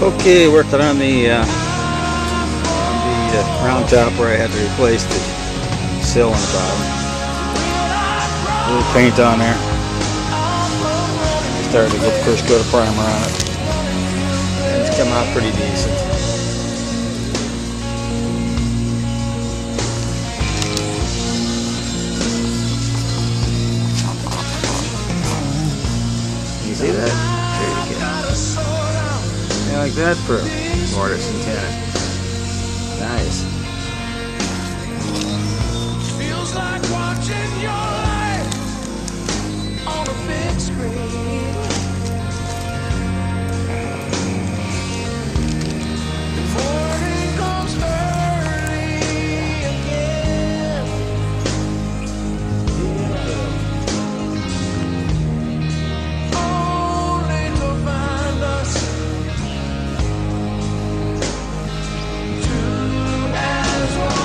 Okay, working on the round top where I had to replace the sill on the bottom. A little paint on there. Started to get the first coat of primer on it. And it's come out pretty decent. You see that? There you go. Yeah, like that for mortise and tenon. Nice. Feels like watching your life on a big screen. Morning comes early again. Only to find us two as one.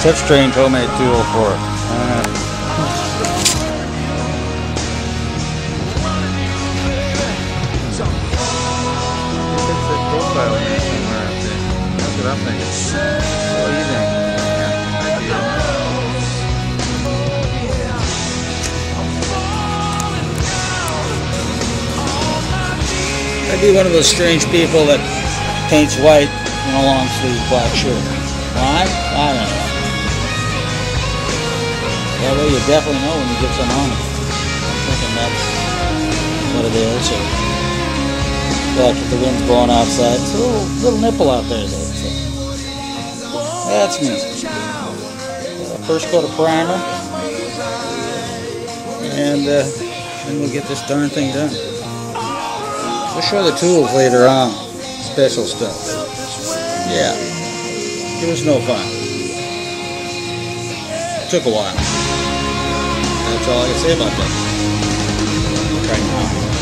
Touchscreen homemade tool for it. It's a profile in there somewhere up there. That's what I'm thinking. What do you think? I'd be one of those strange people that paints white in a long sleeve black shirt. Why? I don't know. That way you definitely know when you get some on it. I'm thinking that's what it is. Or like if the wind's blowing outside, it's a little nipple out there. So that's me. First coat of primer. And then we'll get this darn thing done. We'll show the tools later on. Special stuff. Yeah. It was no fun. It took a while. That's all I can say about that right now.